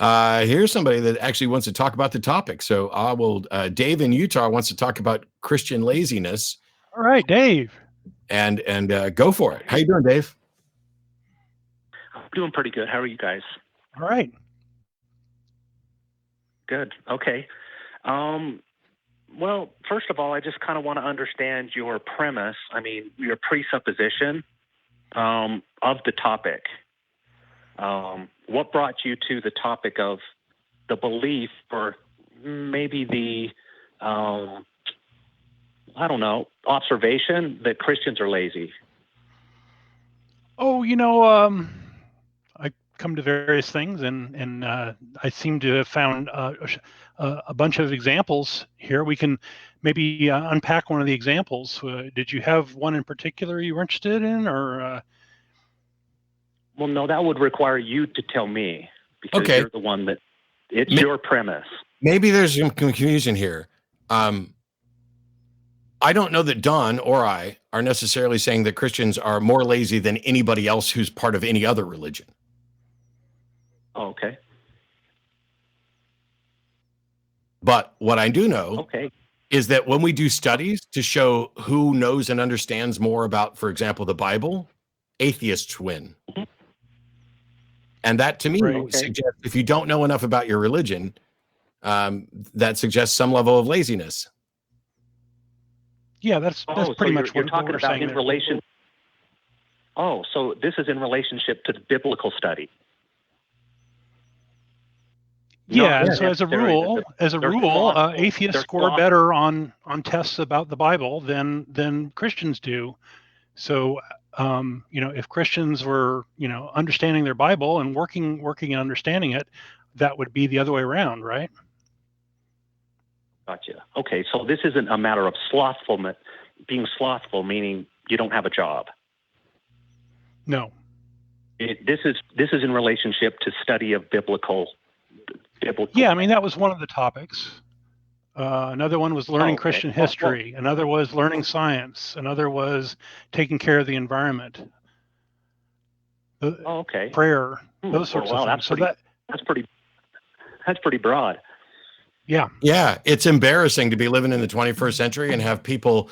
Here's somebody that actually wants to talk about the topic. So I will. Dave in Utah wants to talk about Christian laziness. All right, Dave. And go for it. How you doing, Dave? I'm doing pretty good. How are you guys? All right. Good. Okay. Well, first of all, I just kind of want to understand your premise. I mean, your presupposition of the topic. What brought you to the topic of the belief, or maybe the, I don't know, observation that Christians are lazy? Oh, I come to various things, and I seem to have found a bunch of examples here. We can maybe unpack one of the examples. Did you have one in particular you were interested in, or? Well, no, that would require you to tell me, because you're the one that, it's your premise. Maybe there's some confusion here. I don't know that Don or I are necessarily saying that Christians are more lazy than anybody else who's part of any other religion. Oh, okay. But what I do know is that when we do studies to show who knows and understands more about, for example, the Bible, atheists win. Mm-hmm. And that, to me, suggests if you don't know enough about your religion, that suggests some level of laziness. Yeah, that's pretty much you're what talking we're about saying in there. relation. Oh, so this is in relationship to the biblical study. Yeah, so as a rule, atheists score better on tests about the Bible than Christians do. So, if Christians were, understanding their Bible and working and understanding it, that would be the other way around, right? Gotcha. Okay, so this isn't a matter of slothfulness, being slothful, meaning you don't have a job. No. This is in relationship to study of biblical. Yeah, I mean, that was one of the topics. Another one was learning Christian history. Another was learning science. Another was taking care of the environment. Prayer, those sorts of things. That's pretty broad. Yeah, it's embarrassing to be living in the 21st century and have people,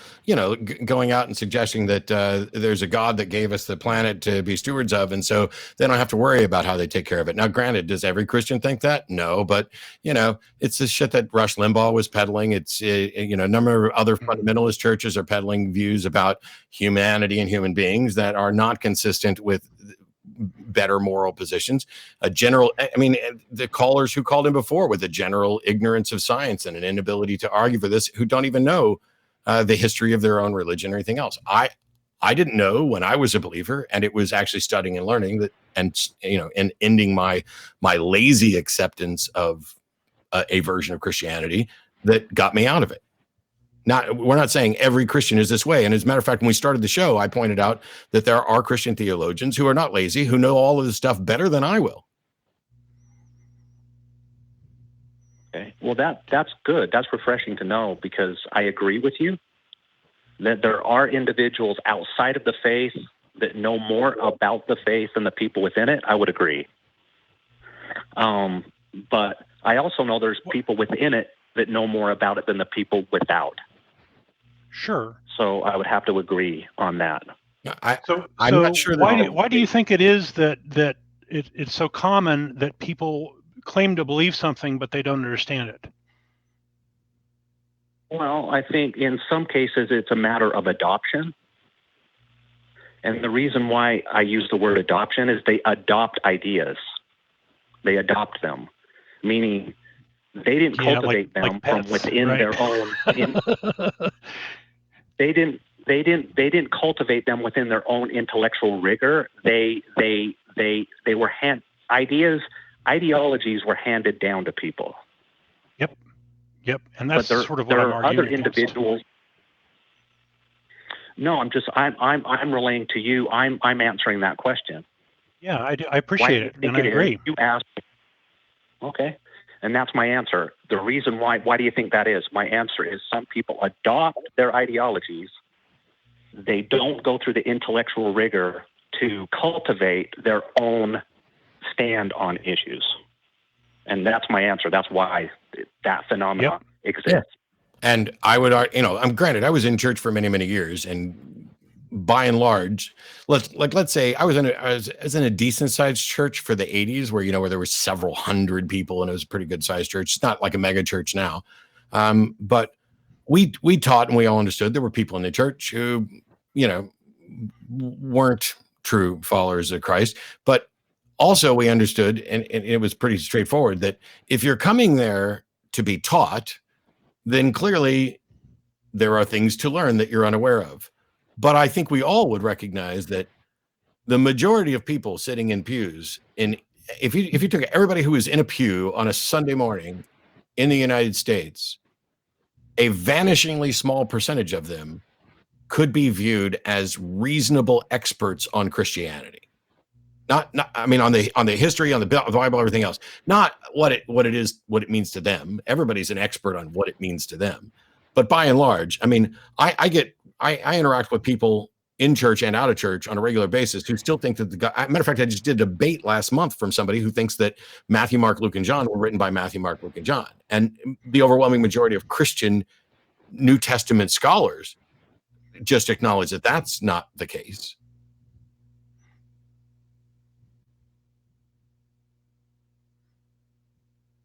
going out and suggesting that there's a God that gave us the planet to be stewards of, and so they don't have to worry about how they take care of it. Now, granted, does every Christian think that? No, but it's the shit that Rush Limbaugh was peddling. It's a number of other fundamentalist churches are peddling views about humanity and human beings that are not consistent with better moral positions. The callers who called in before with a general ignorance of science and an inability to argue for this, who don't even know the history of their own religion or anything else. I didn't know when I was a believer, and it was actually studying and learning that, and ending my lazy acceptance of a version of Christianity that got me out of it. We're not saying every Christian is this way. And as a matter of fact, when we started the show, I pointed out that there are Christian theologians who are not lazy, who know all of this stuff better than I will. Okay. Well, that's good. That's refreshing to know, because I agree with you that there are individuals outside of the faith that know more about the faith than the people within it. I would agree. But I also know there's people within it that know more about it than the people without. Sure. So I would have to agree on that. I'm not sure. Why do you think it is that it's so common that people claim to believe something but they don't understand it? Well, I think in some cases it's a matter of adoption. And the reason why I use the word adoption is they adopt ideas. They adopt them, meaning they didn't cultivate them from within their own. They didn't cultivate them within their own intellectual rigor. They were ideologies were handed down to people. Yep, and that's sort of what I'm arguing other against. Individuals. No, I'm relaying to you. I'm answering that question. Yeah, I appreciate it, and I agree. You asked. Okay. And that's my answer. The reason why do you think that is? My answer is some people adopt their ideologies. They don't go through the intellectual rigor to cultivate their own stand on issues. And that's my answer. That's why that phenomenon exists. Yeah. And I would, I'm granted, I was in church for many, many years, and by and large, let's say I was in a decent sized church for the 80s, where where there were several hundred people, and it was a pretty good sized church. It's not like a mega church now, but we taught and we all understood there were people in the church who weren't true followers of Christ, but also we understood, and it was pretty straightforward, that if you're coming there to be taught, then clearly there are things to learn that you're unaware of. But I think we all would recognize that the majority of people sitting in pews, if you took everybody who was in a pew on a Sunday morning in the United States, a vanishingly small percentage of them could be viewed as reasonable experts on Christianity. Not I mean, on the history, on the Bible, everything else. Not what it is, what it means to them. Everybody's an expert on what it means to them. But by and large, I mean, I interact with people in church and out of church on a regular basis who still think that matter of fact, I just did a debate last month from somebody who thinks that Matthew, Mark, Luke, and John were written by Matthew, Mark, Luke, and John. And the overwhelming majority of Christian New Testament scholars just acknowledge that that's not the case.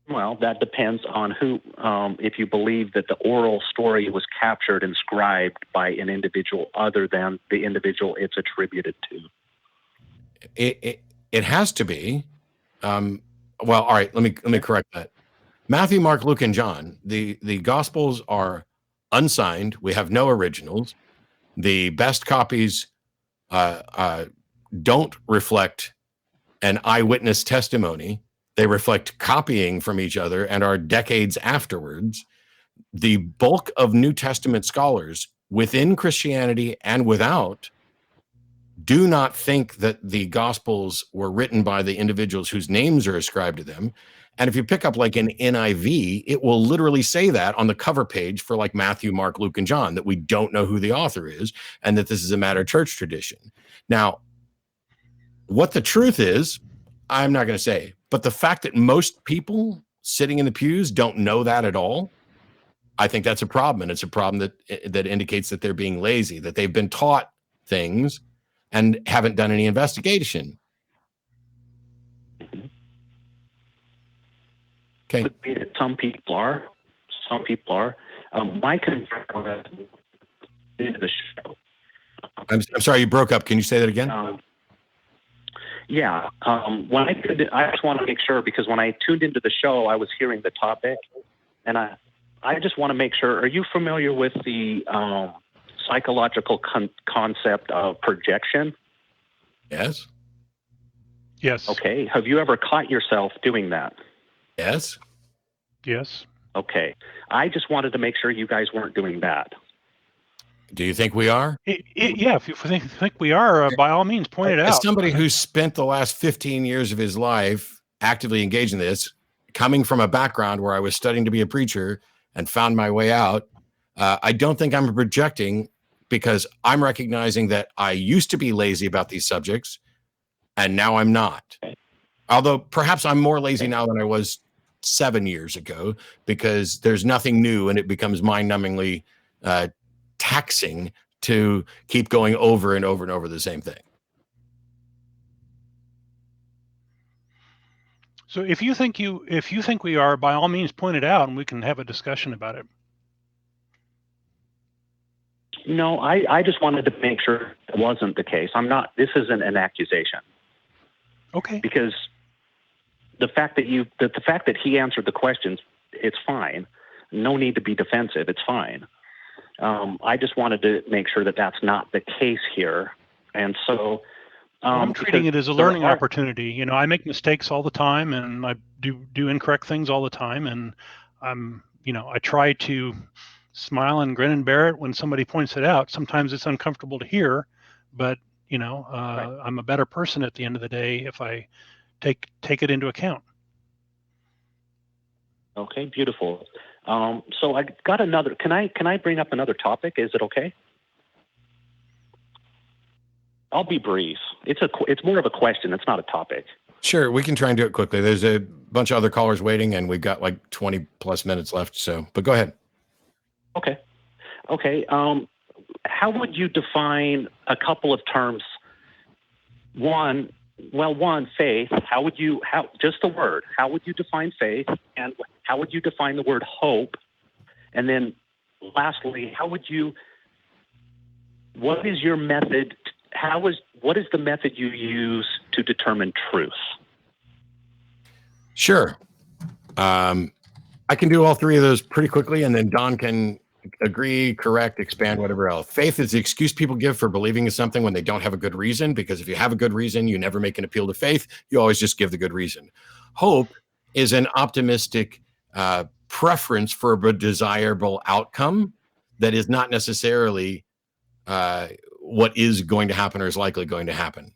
Well, that depends on who, if you believe that the oral story was captured and scribed by an individual other than the individual it's attributed to. It has to be. Well, all right, let me correct that. Matthew, Mark, Luke, and John, the Gospels are unsigned. We have no originals. The best copies don't reflect an eyewitness testimony. They reflect copying from each other and are decades afterwards. The bulk of New Testament scholars within Christianity and without do not think that the Gospels were written by the individuals whose names are ascribed to them. And if you pick up like an NIV, it will literally say that on the cover page for like Matthew, Mark, Luke, and John, that we don't know who the author is and that this is a matter of church tradition. Now, what the truth is, I'm not going to say. But the fact that most people sitting in the pews don't know that at all, I think that's a problem. And it's a problem that indicates that they're being lazy, that they've been taught things and haven't done any investigation. Okay. Some people are. My concern is the show. I'm sorry, you broke up. Can you say that again? Yeah. When I just want to make sure, because when I tuned into the show, I was hearing the topic, and I just want to make sure. Are you familiar with the psychological concept of projection? Yes. Yes. Okay. Have you ever caught yourself doing that? Yes. Yes. Okay. I just wanted to make sure you guys weren't doing that. Do you think we are? Yeah, if you think we are, by all means, point it out. As somebody who spent the last 15 years of his life actively engaged in this, coming from a background where I was studying to be a preacher and found my way out, I don't think I'm projecting, because I'm recognizing that I used to be lazy about these subjects and now I'm not. Although perhaps I'm more lazy now than I was 7 years ago, because there's nothing new and it becomes mind-numbingly taxing to keep going over and over and over the same thing. So if you think we are, by all means, point it out and we can have a discussion about it. No, I just wanted to make sure it wasn't the case. This isn't an accusation. Okay. Because the fact that he answered the questions, it's fine. No need to be defensive. It's fine. I just wanted to make sure that that's not the case here. And so I'm treating it as a learning opportunity. I make mistakes all the time, and I do incorrect things all the time. And I try to smile and grin and bear it when somebody points it out. Sometimes it's uncomfortable to hear, but right. I'm a better person at the end of the day if I take it into account. Okay, beautiful. So I got another. Can I bring up another topic? Is it okay? I'll be brief. It's more of a question. It's not a topic. Sure, we can try and do it quickly. There's bunch of other callers waiting, and we've got like 20 plus minutes left. So, but go ahead. Okay. How would you define a couple of terms? One, faith. Just the word, how would you define faith? And how would you define the word hope? And then lastly, what is your method? What is the method you use to determine truth? Sure. I can do all three of those pretty quickly, and then Don can agree, correct, expand, whatever else. Faith is the excuse people give for believing in something when they don't have a good reason, because if you have a good reason, you never make an appeal to faith. You always just give the good reason. Hope is an optimistic preference for a desirable outcome that is not necessarily what is going to happen or is likely going to happen.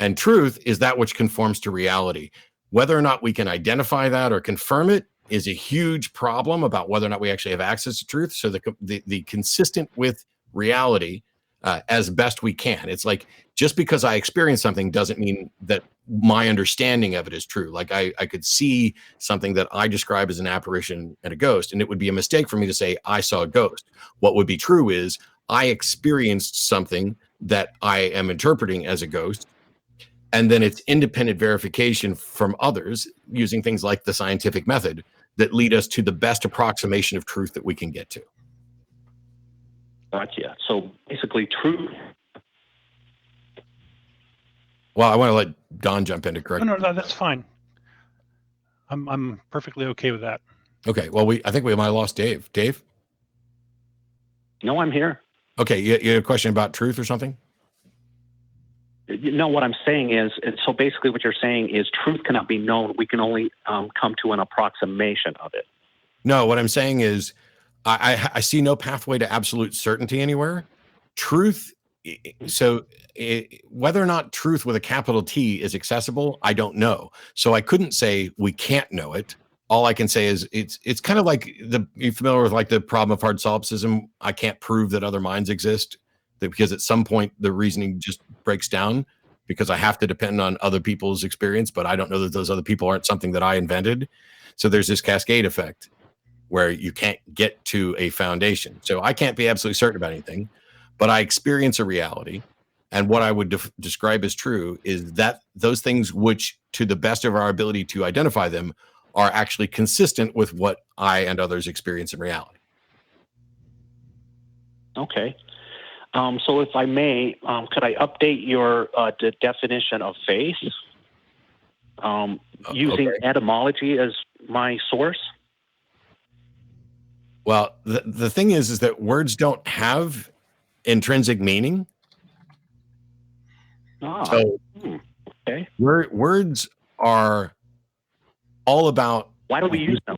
And truth is that which conforms to reality. Whether or not we can identify that or confirm it is a huge problem about whether or not we actually have access to truth. So the consistent with reality as best we can. It's like, just because I experience something doesn't mean that my understanding of it is true. Like I could see something that I describe as an apparition and a ghost, and it would be a mistake for me to say I saw a ghost. What would be true is I experienced something that I am interpreting as a ghost, and then it's independent verification from others using things like the scientific method that lead us to the best approximation of truth that we can get to. Gotcha. So basically truth. Well, I want to let Don jump in to correct. No, that's fine. I'm perfectly okay with that. Okay. Well, I think we might have lost Dave. Dave? No, I'm here. Okay. You had a question about truth or something? No, what I'm saying is, so basically what you're saying is truth cannot be known. We can only come to an approximation of it. No, what I'm saying is I see no pathway to absolute certainty anywhere. Truth, whether or not truth with a capital T is accessible, I don't know. So I couldn't say we can't know it. All I can say is it's kind of like you're familiar with like the problem of hard solipsism. I can't prove that other minds exist, because at some point the reasoning just breaks down because I have to depend on other people's experience, but I don't know that those other people aren't something that I invented. So there's this cascade effect where you can't get to a foundation. So I can't be absolutely certain about anything, but I experience a reality. And what I would describe as true is that those things which, to the best of our ability to identify them, are actually consistent with what I and others experience in reality. Okay. So if I may, could I update your definition of faith using etymology as my source? Well, the thing is that words don't have intrinsic meaning. So okay. Words are all about... Why do we use them?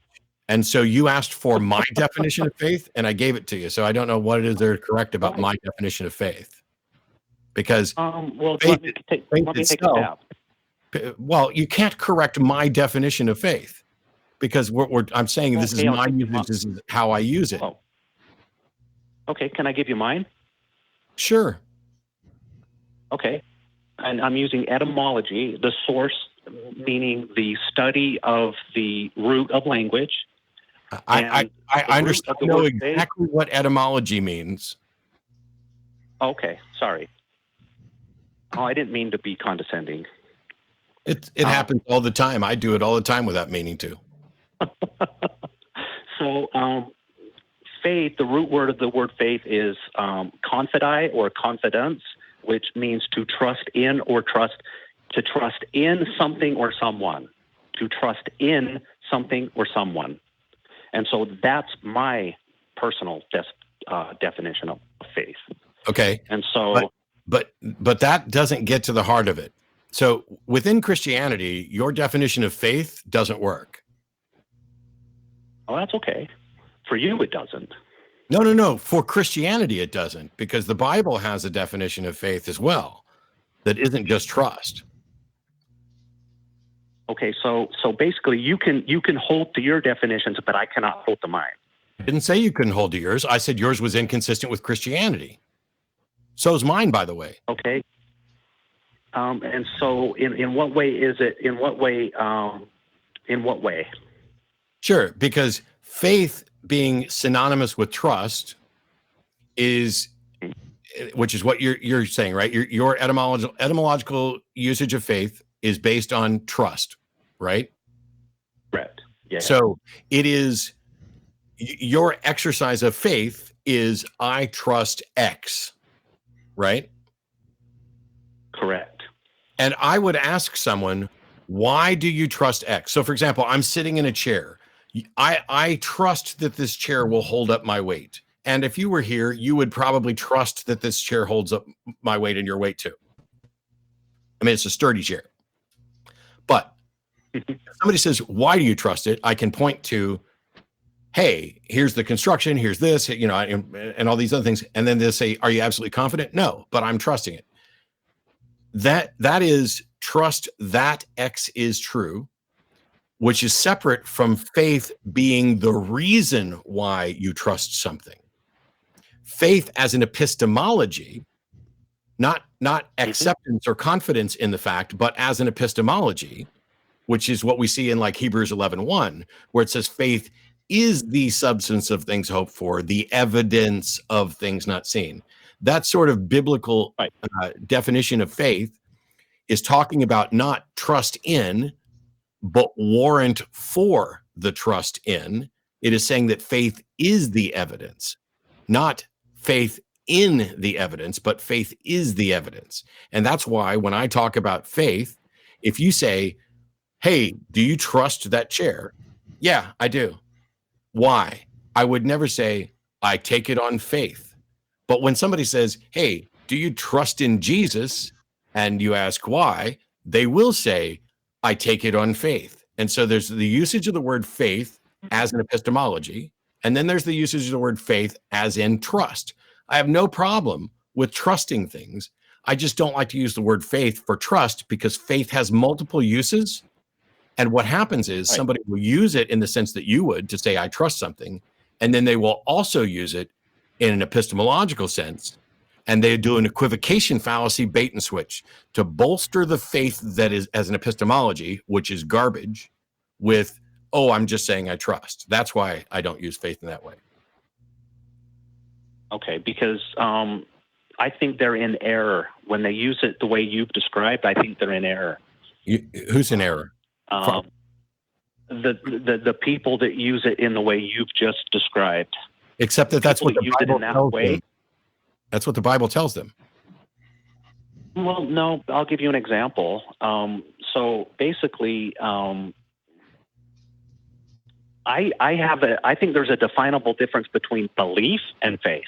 And so you asked for my definition of faith, and I gave it to you. So I don't know what it is they're correct about my definition of faith. Because let me take a stab. Well, you can't correct my definition of faith, because I'm saying this is my usage, this is how I use it. Oh. Okay, can I give you mine? Sure. Okay, and I'm using etymology, the source, meaning the study of the root of language. I understand. I know exactly what etymology means. Okay, sorry. Oh, I didn't mean to be condescending. It happens all the time. I do it all the time without meaning to. So, faith, the root word of the word faith is confidi or confidence, which means to trust in or to trust in something or someone, to trust in something or someone. And so that's my personal definition of faith. Okay. And so, but that doesn't get to the heart of it. So within Christianity, your definition of faith doesn't work. Oh, that's okay. For you, it doesn't. No. For Christianity, it doesn't, because the Bible has a definition of faith as well that isn't just trust. Okay, so basically, you can hold to your definitions, but I cannot hold to mine. I didn't say you couldn't hold to yours. I said yours was inconsistent with Christianity. So is mine, by the way. Okay. And so, in what way is it? In what way In what way? Sure, because faith being synonymous with trust is, which is what you're saying, right? Your etymological usage of faith is based on trust, right? Correct. Yeah. So it is, your exercise of faith is I trust X, right? Correct. And I would ask someone, why do you trust X? So for example, I'm sitting in a chair. I trust that this chair will hold up my weight. And if you were here, you would probably trust that this chair holds up my weight and your weight too. I mean, it's a sturdy chair. But if somebody says, why do you trust it? I can point to, hey, here's the construction, here's this, and all these other things. And then they'll say, are you absolutely confident? No, but I'm trusting it. That is trust that X is true, which is separate from faith being the reason why you trust something. Faith as an epistemology, not acceptance or confidence in the fact, but as an epistemology, which is what we see in like Hebrews 11:1, where it says faith is the substance of things hoped for, the evidence of things not seen. That sort of biblical definition of faith is talking about not trust in, but warrant for the trust in. It is saying that faith is the evidence, not faith in the evidence, but faith is the evidence. And that's why when I talk about faith, if you say, hey, do you trust that chair? Yeah, I do. Why? I would never say, I take it on faith. But when somebody says, hey, do you trust in Jesus? And you ask why, they will say, I take it on faith. And so there's the usage of the word faith as an epistemology, and then there's the usage of the word faith as in trust. I have no problem with trusting things. I just don't like to use the word faith for trust because faith has multiple uses. And what happens is somebody will use it in the sense that you would to say, I trust something. And then they will also use it in an epistemological sense. And they do an equivocation fallacy bait and switch to bolster the faith that is as an epistemology, which is garbage, with, oh, I'm just saying I trust. That's why I don't use faith in that way. Okay, because I think they're in error. When they use it the way you've described, I think they're in error. Who's in error? The people that use it in the way you've just described. Except that's what the Bible tells them. That's what the Bible tells them. Well, no, I'll give you an example. So basically, I think there's a definable difference between belief and faith.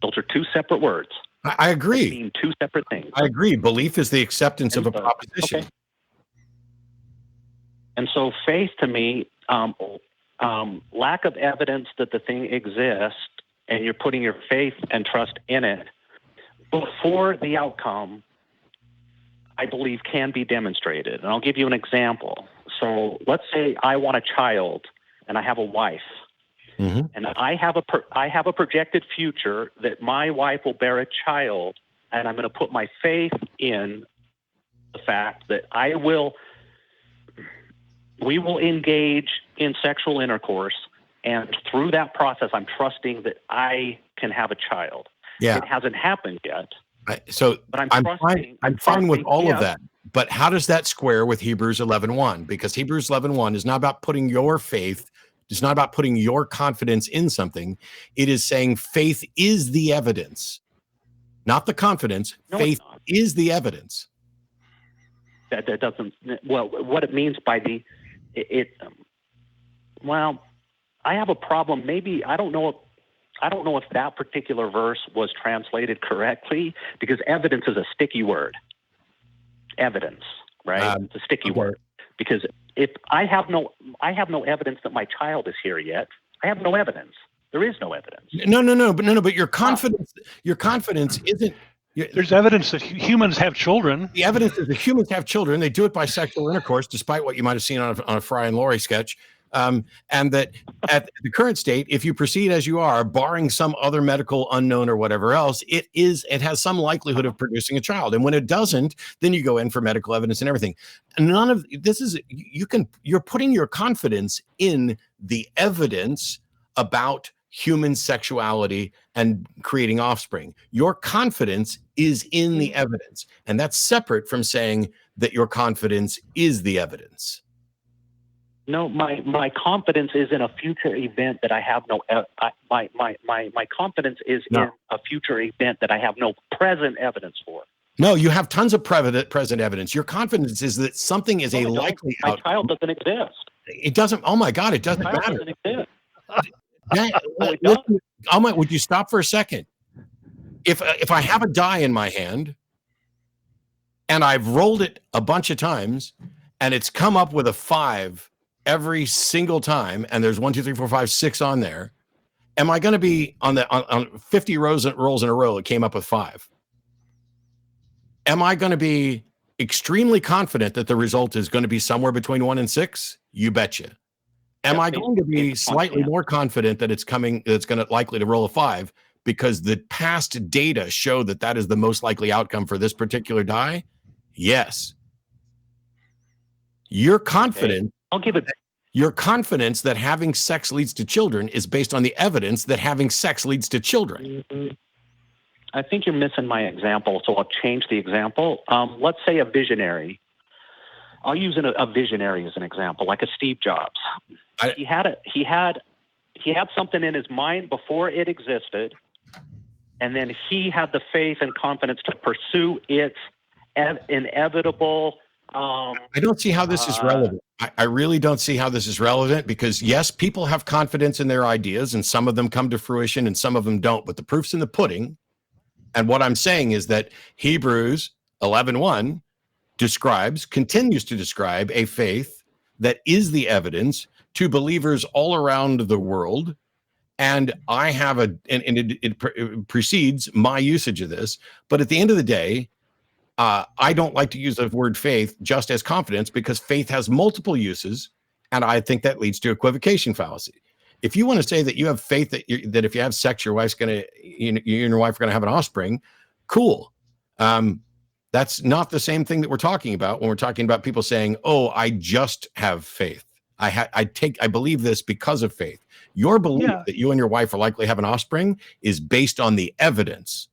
Those are two separate words. I agree. They mean two separate things. I agree. Belief is the acceptance of a proposition. Okay. And so faith to me, lack of evidence that the thing exists, and you're putting your faith and trust in it before the outcome, I believe can be demonstrated. And I'll give you an example. So let's say I want a child and I have a wife. Mm-hmm. And I have a projected future that my wife will bear a child, and I'm going to put my faith in the fact that we will engage in sexual intercourse, and through that process, I'm trusting that I can have a child. Yeah. It hasn't happened yet. But I'm fine with all of that. But how does that square with Hebrews 11:1? Because Hebrews 11:1 is not about putting your faith, it's not about putting your confidence in something. It is saying faith is the evidence, not the confidence. No, faith is the evidence. That doesn't, well, what it means by well, I have a problem. Maybe, I don't know if that particular verse was translated correctly, because evidence is a sticky word. Evidence, right? It's a sticky word. Because if I have no evidence that my child is here yet, I have no evidence. There is no evidence. But your confidence isn't. There's evidence that humans have children. The evidence is that humans have children. They do it by sexual intercourse, despite what you might have seen on a Fry and Laurie sketch. And that at the current state, if you proceed as you are, barring some other medical unknown or whatever else, it has some likelihood of producing a child. And when it doesn't, then you go in for medical evidence and everything. None of this is, you're putting your confidence in the evidence about human sexuality and creating offspring. Your confidence is in the evidence, and that's separate from saying that your confidence is the evidence. No, my confidence is in a future event that I have no. My confidence is in a future event that I have no present evidence for. No, you have tons of present evidence. Your confidence is that something is a likely outcome. My child doesn't exist. It doesn't. Oh my God! It doesn't matter. Doesn't exist. Would you stop for a second? If I have a die in my hand and I've rolled it a bunch of times and it's come up with a 5 every single time, and there's 1, 2, 3, 4, 5, 6 on there, am I going to be on 50 rolls in a row? It came up with 5. Am I going to be extremely confident that the result is going to be somewhere between 1 and 6? You betcha. Am I going to be slightly more confident that it's going to likely to roll a 5 because the past data show that that is the most likely outcome for this particular die? Yes. You're confident. Okay. I'll give it. Your confidence that having sex leads to children is based on the evidence that having sex leads to children. Mm-hmm. I think you're missing my example, so I'll change the example. Let's say a visionary. I'll use a visionary as an example, like a Steve Jobs. He had something in his mind before it existed, and then he had the faith and confidence to pursue its inevitable. I don't see how this is relevant. I really don't see how this is relevant because, yes, people have confidence in their ideas, and some of them come to fruition and some of them don't. But the proof's in the pudding. And what I'm saying is that Hebrews 11:1 continues to describe a faith that is the evidence to believers all around the world. And I have it precedes my usage of this. But at the end of the day, I don't like to use the word faith just as confidence because faith has multiple uses. And I think that leads to equivocation fallacy. If you want to say that you have faith that if you have sex, you and your wife are going to have an offspring, cool. That's not the same thing that we're talking about when we're talking about people saying, "Oh, I just have faith. I believe this because of faith." Your belief that you and your wife are likely to have an offspring is based on the evidence.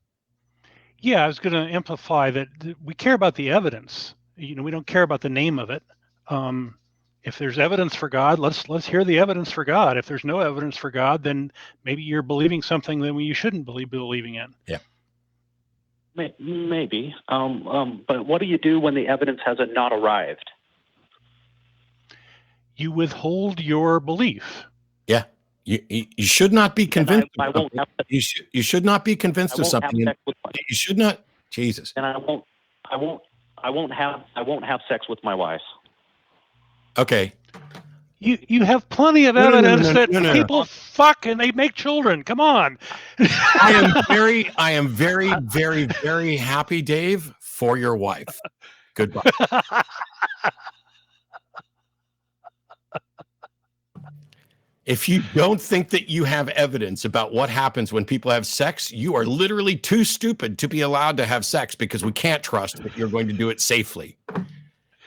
Yeah, I was going to amplify that we care about the evidence. We don't care about the name of it. If there's evidence for God, let's hear the evidence for God. If there's no evidence for God, then maybe you're believing something that you shouldn't be believing in. Yeah. Maybe. But what do you do when the evidence has not arrived? You withhold your belief. Yeah. You should not be convinced. I won't have you should not be convinced of something. You should not. Jesus. And I won't have sex with my wife. Okay. You have plenty of evidence that people fuck and they make children. Come on. I am very, very, very happy, Dave, for your wife. Goodbye. If you don't think that you have evidence about what happens when people have sex, you are literally too stupid to be allowed to have sex because we can't trust that you're going to do it safely.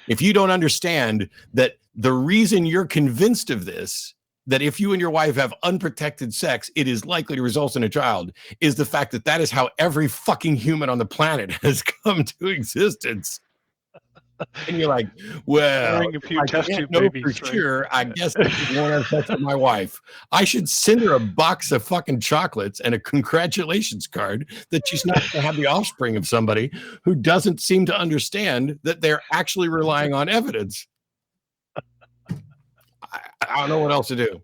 If you don't understand that the reason you're convinced of this, that if you and your wife have unprotected sex, it is likely to result in a child, is the fact that that is how every fucking human on the planet has come to existence. And you're like, well, I can't know for sure. I guess I won't have sex with my wife. I should send her a box of fucking chocolates and a congratulations card that she's not going to have the offspring of somebody who doesn't seem to understand that they're actually relying on evidence. I don't know what else to do.